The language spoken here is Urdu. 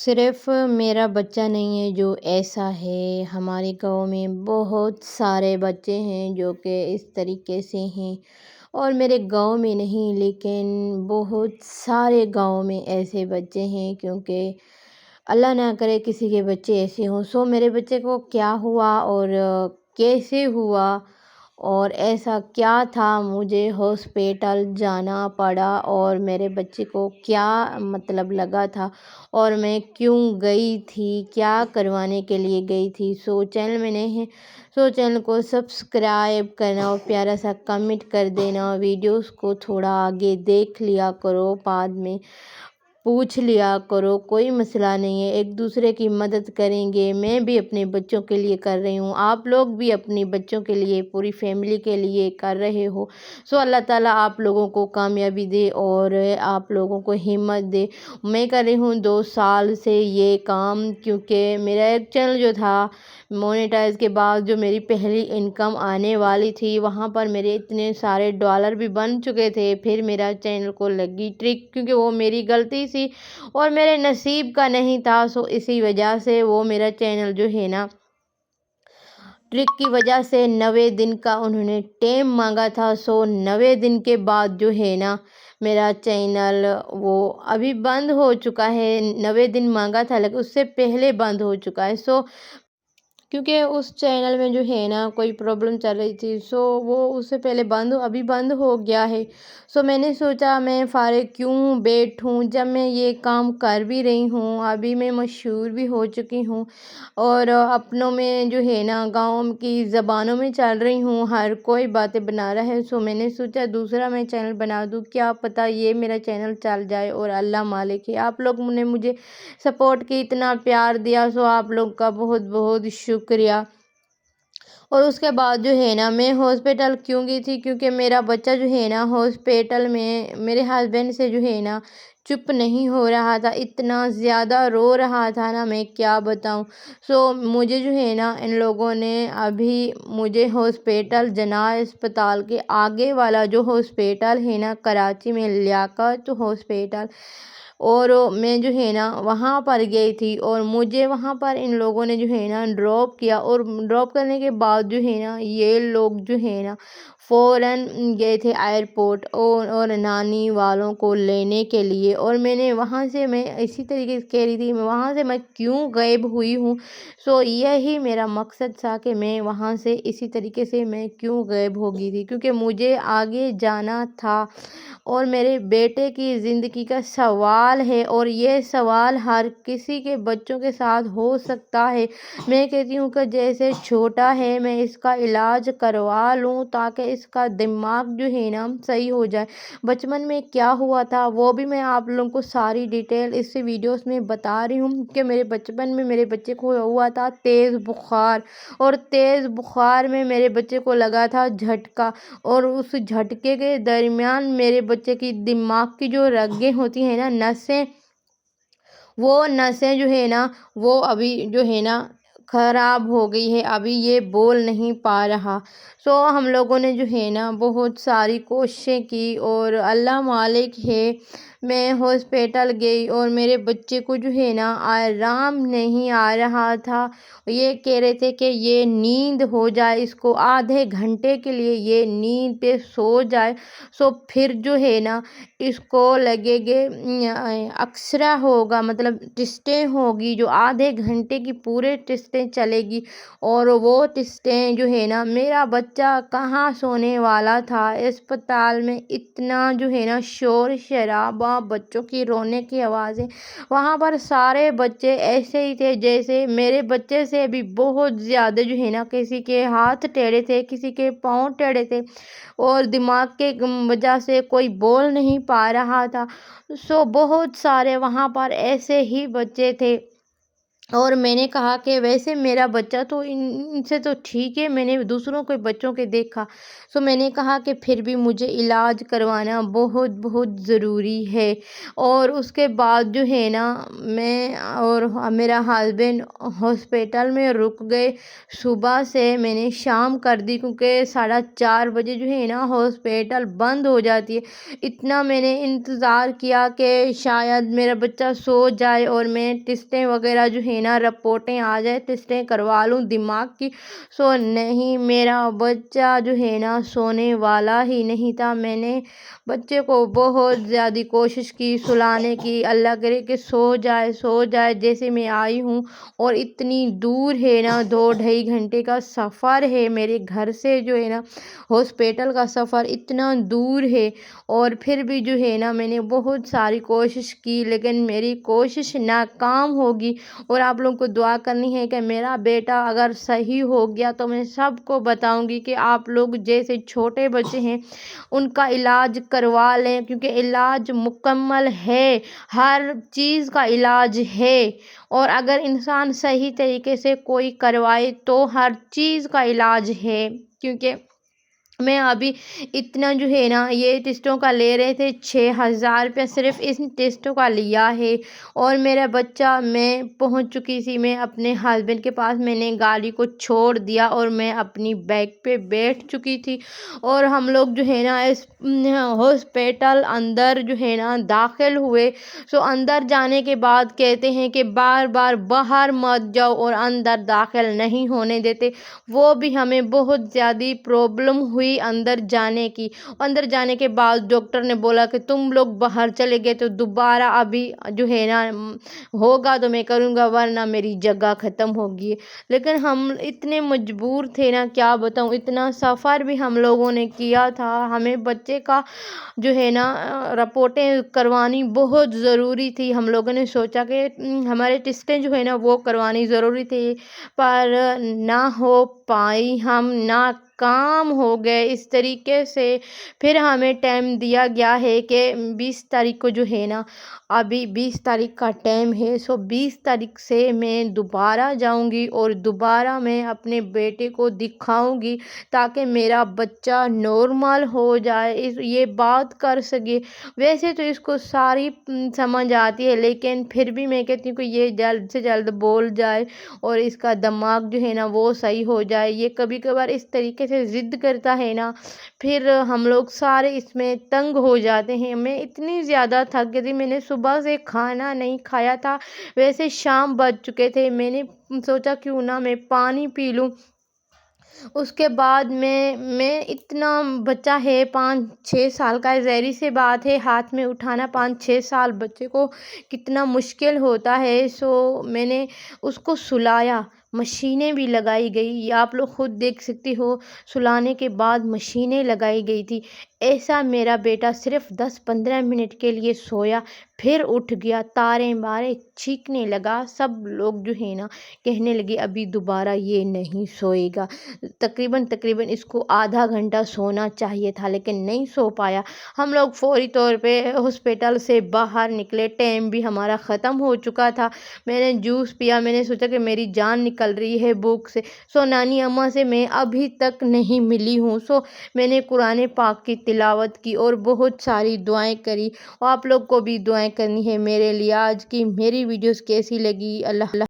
صرف میرا بچہ نہیں ہے جو ایسا ہے، ہمارے گاؤں میں بہت سارے بچے ہیں جو کہ اس طریقے سے ہیں، اور میرے گاؤں میں نہیں لیکن بہت سارے گاؤں میں ایسے بچے ہیں، کیونکہ اللہ نہ کرے کسی کے بچے ایسے ہوں۔ میرے بچے کو کیا ہوا اور کیسے ہوا اور ایسا کیا تھا مجھے ہاسپیٹل جانا پڑا، اور میرے بچے کو کیا مطلب لگا تھا اور میں کیوں گئی تھی، کیا کروانے کے لیے گئی تھی۔ چینل میں نہیں ہے، چینل کو سبسکرائب کرنا اور پیارا سا کمنٹ کر دینا، ویڈیوز کو تھوڑا آگے دیکھ لیا کرو، بعد میں پوچھ لیا کرو، کوئی مسئلہ نہیں ہے، ایک دوسرے کی مدد کریں گے۔ میں بھی اپنے بچوں کے لیے کر رہی ہوں، آپ لوگ بھی اپنی بچوں کے لیے، پوری فیملی کے لیے کر رہے ہو۔ اللہ تعالیٰ آپ لوگوں کو کامیابی دے اور آپ لوگوں کو ہمت دے۔ میں کر رہی ہوں 2 سال سے یہ کام، کیونکہ میرا ایک چینل جو تھا مونیٹائز کے بعد جو میری پہلی انکم آنے والی تھی، وہاں پر میرے اتنے سارے ڈالر بھی بن چکے تھے، پھر میرا چینل کو لگی ٹرک، کیونکہ وہ میری غلطی سی اور میرے نصیب کا نہیں تھا، اسی وجہ سے وہ میرا چینل جو ہے نا ٹرک کی وجہ سے 90 دن کا انہوں نے ٹائم مانگا تھا۔ 90 دن کے بعد جو ہے نا میرا چینل وہ ابھی بند ہو چکا ہے۔ 90 دن مانگا تھا لیکن اس سے پہلے بند ہو چکا ہے، کیونکہ اس چینل میں جو ہے نا کوئی پرابلم چل رہی تھی، وہ اس سے پہلے ابھی بند ہو گیا ہے۔ میں نے سوچا میں فارغ کیوں بیٹھوں، جب میں یہ کام کر بھی رہی ہوں، ابھی میں مشہور بھی ہو چکی ہوں اور اپنوں میں جو ہے نا گاؤں کی زبانوں میں چل رہی ہوں، ہر کوئی باتیں بنا رہا ہے۔ میں نے سوچا دوسرا میں چینل بنا دوں، کیا پتہ یہ میرا چینل چل جائے، اور اللہ مالک ہے۔ آپ لوگ نے مجھے سپورٹ کی، اتنا پیار دیا، آپ لوگ کا بہت بہت شکریہ۔ اور اس کے بعد جو ہے نا میں ہاسپیٹل کیوں گئی تھی، کیونکہ میرا بچہ جو ہے نا ہاسپیٹل میں میرے ہسبینڈ سے جو ہے نا چپ نہیں ہو رہا تھا، اتنا زیادہ رو رہا تھا نا، میں کیا بتاؤں۔ مجھے جو ہے نا ان لوگوں نے ابھی مجھے ہاسپیٹل جناح اسپتال کے آگے والا جو ہاسپیٹل ہے نا کراچی میں، لیاقت ہاسپیٹل، اور میں جو ہے نا وہاں پر گئی تھی، اور مجھے وہاں پر ان لوگوں نے جو ہے نا ڈراپ کیا، اور ڈراپ کرنے کے بعد جو ہے نا یہ لوگ جو ہے نا فوراً گئے تھے ایئرپورٹ اور نانی والوں کو لینے کے لیے، اور وہاں سے میں اسی طریقے سے کہہ رہی تھی وہاں سے میں کیوں غائب ہوئی ہوں۔ یہی میرا مقصد تھا کہ میں وہاں سے اسی طریقے سے میں کیوں غائب ہو گئی تھی، کیونکہ مجھے آگے جانا تھا اور میرے بیٹے کی زندگی کا سوال ہے، اور یہ سوال ہر کسی کے بچوں کے ساتھ ہو سکتا ہے۔ میں کہتی ہوں کہ جیسے چھوٹا ہے میں اس کا علاج کروا لوں تاکہ اس کا دماغ جو ہے نا صحیح ہو جائے۔ بچپن میں کیا ہوا تھا وہ بھی میں آپ لوگوں کو ساری ڈیٹیل اس ویڈیوز میں بتا رہی ہوں، کہ میرے بچپن میں میرے بچے کو ہوا تھا تیز بخار، اور تیز بخار میں میرے بچے کو لگا تھا جھٹکا، اور اس جھٹکے کے درمیان میرے بچے کی دماغ کی جو رگیں ہوتی ہیں نا، وہ نسیں جو ہے نا وہ ابھی جو ہے نا خراب ہو گئی ہے، ابھی یہ بول نہیں پا رہا۔ ہم لوگوں نے جو ہے نا بہت ساری کوششیں کی، اور اللہ مالک ہے، میں ہاسپیٹل گئی اور میرے بچے کو جو ہے نا آرام نہیں آ رہا تھا۔ یہ کہہ رہے تھے کہ یہ نیند ہو جائے، اس کو آدھے گھنٹے کے لیے یہ نیند پہ سو جائے، پھر جو ہے نا اس کو لگے گے ایکسرے ہوگا، مطلب ٹیسٹیں ہوگی، جو آدھے گھنٹے کی پورے ٹیسٹیں چلے گی، اور وہ ٹیسٹیں جو ہے نا میرا بچہ کہاں سونے والا تھا۔ اسپتال میں اتنا جو ہے نا شور شرابہ، بچوں کی رونے کی آوازیں، وہاں پر سارے بچے ایسے ہی تھے جیسے میرے بچے سے بھی بہت زیادہ جو ہے نا، کسی کے ہاتھ ٹیڑھے تھے، کسی کے پاؤں ٹیڑھے تھے، اور دماغ کے وجہ سے کوئی بول نہیں پا رہا تھا۔ بہت سارے وہاں پر ایسے ہی بچے تھے اور میں نے کہا کہ ویسے میرا بچہ تو ان سے تو ٹھیک ہے، میں نے دوسروں کے بچوں کے دیکھا، میں نے کہا کہ پھر بھی مجھے علاج کروانا بہت بہت ضروری ہے۔ اور اس کے بعد جو ہے نا، میں اور میرا ہسبینڈ ہاسپیٹل میں رک گئے۔ صبح سے میں نے شام کر دی، کیونکہ 4:30 بجے جو ہے نا ہاسپیٹل بند ہو جاتی ہے۔ اتنا میں نے انتظار کیا کہ شاید میرا بچہ سو جائے اور میں ٹیسٹیں وغیرہ جو ہے نا رپورٹیں آ جائے، ٹیسٹیں کروا لوں دماغ کی۔ نہیں، میرا بچہ جو ہے نا سونے والا ہی نہیں تھا۔ میں نے بچے کو بہت زیادہ کوشش کی سلانے کی، اللہ کرے کہ سو جائے سو جائے۔ جیسے میں آئی ہوں اور اتنی دور ہے نا، 2-2.5 گھنٹے کا سفر ہے میرے گھر سے، جو ہے نا ہاسپیٹل کا سفر اتنا دور ہے، اور پھر بھی جو ہے نا میں نے بہت ساری کوشش کی، لیکن میری کوشش ناکام ہوگی۔ اور آپ لوگوں کو دعا کرنی ہے کہ میرا بیٹا اگر صحیح ہو گیا تو میں سب کو بتاؤں گی کہ آپ لوگ جیسے چھوٹے بچے ہیں ان کا علاج کروا لیں، کیونکہ علاج مکمل ہے، ہر چیز کا علاج ہے۔ اور اگر انسان صحیح طریقے سے کوئی کروائے تو ہر چیز کا علاج ہے۔ کیونکہ میں ابھی اتنا جو ہے نا یہ ٹیسٹوں کا لے رہے تھے 6,000 روپے، صرف ان ٹیسٹوں کا لیا ہے۔ اور میرا بچہ، میں پہنچ چکی تھی، میں اپنے ہسبینڈ کے پاس، میں نے گاڑی کو چھوڑ دیا اور میں اپنی بائک پہ بیٹھ چکی تھی، اور ہم لوگ جو ہے نا اس ہاسپیٹل اندر جو ہے نا داخل ہوئے۔ اندر جانے کے بعد کہتے ہیں کہ بار بار باہر مت جاؤ، اور اندر داخل نہیں ہونے دیتے۔ وہ بھی ہمیں بہت زیادہ پرابلم ہوئی اندر جانے کی۔ اندر جانے کے بعد ڈاکٹر نے بولا کہ تم لوگ باہر چلے گئے تو دوبارہ ابھی جو ہے نا ہوگا تو میں کروں گا، ورنہ میری جگہ ختم ہوگی۔ لیکن ہم اتنے مجبور تھے نا، کیا بتاؤں، اتنا سفر بھی ہم لوگوں نے کیا تھا، ہمیں بچے کا جو ہے نا رپورٹیں کروانی بہت ضروری تھی۔ ہم لوگوں نے سوچا کہ ہمارے ٹیسٹیں جو ہے نا وہ کروانی ضروری تھی، پر نہ ہو پائی، ہم ناکام ہو گئے اس طریقے سے۔ پھر ہمیں ٹائم دیا گیا ہے کہ 20 تاریخ کو جو ہے نا، ابھی 20 تاریخ کا ٹائم ہے، 20 تاریخ سے میں دوبارہ جاؤں گی اور دوبارہ میں اپنے بیٹے کو دکھاؤں گی، تاکہ میرا بچہ نارمل ہو جائے، یہ بات کر سکے۔ ویسے تو اس کو ساری سمجھ آتی ہے، لیکن پھر بھی میں کہتی ہوں کہ یہ جلد سے جلد بول جائے اور اس کا دماغ جو ہے نا وہ صحیح ہو جائے۔ یہ کبھی کبھار اس طریقے سے ضد کرتا ہے نا، پھر ہم لوگ سارے اس میں تنگ ہو جاتے ہیں۔ میں اتنی زیادہ تھک گئی تھی، میں نے صبح سے کھانا نہیں کھایا تھا، ویسے شام بج چکے تھے، میں نے سوچا کیوں نہ میں پانی پی لوں۔ اس کے بعد میں اتنا، بچہ ہے 5-6 سال کا ہے، ظاہر سی بات ہے ہاتھ میں اٹھانا 5-6 سال بچے کو کتنا مشکل ہوتا ہے۔ میں نے اس کو سلایا، مشینیں بھی لگائی گئی، یہ آپ لوگ خود دیکھ سکتی ہو، سلانے کے بعد مشینیں لگائی گئی تھی۔ ایسا میرا بیٹا صرف 10-15 منٹ کے لیے سویا، پھر اٹھ گیا، تارے مارے چیخنے لگا، سب لوگ جو ہے نا کہنے لگے ابھی دوبارہ یہ نہیں سوئے گا۔ تقریباً اس کو آدھا گھنٹہ سونا چاہیے تھا، لیکن نہیں سو پایا۔ ہم لوگ فوری طور پہ ہاسپیٹل سے باہر نکلے، ٹائم بھی ہمارا ختم ہو چکا تھا۔ میں نے جوس پیا، میں نے سوچا کہ میری جان نکل رہی ہے بھوک سے۔ نانی اماں سے میں ابھی تک نہیں ملی ہوں، میں نے قرآن پاک کی تلاوت کی اور بہت ساری دعائیں کری۔ آپ لوگ کو بھی دعائیں کرنی ہے میرے لیے۔ آج کی میری ویڈیوز کیسی لگی؟ اللہ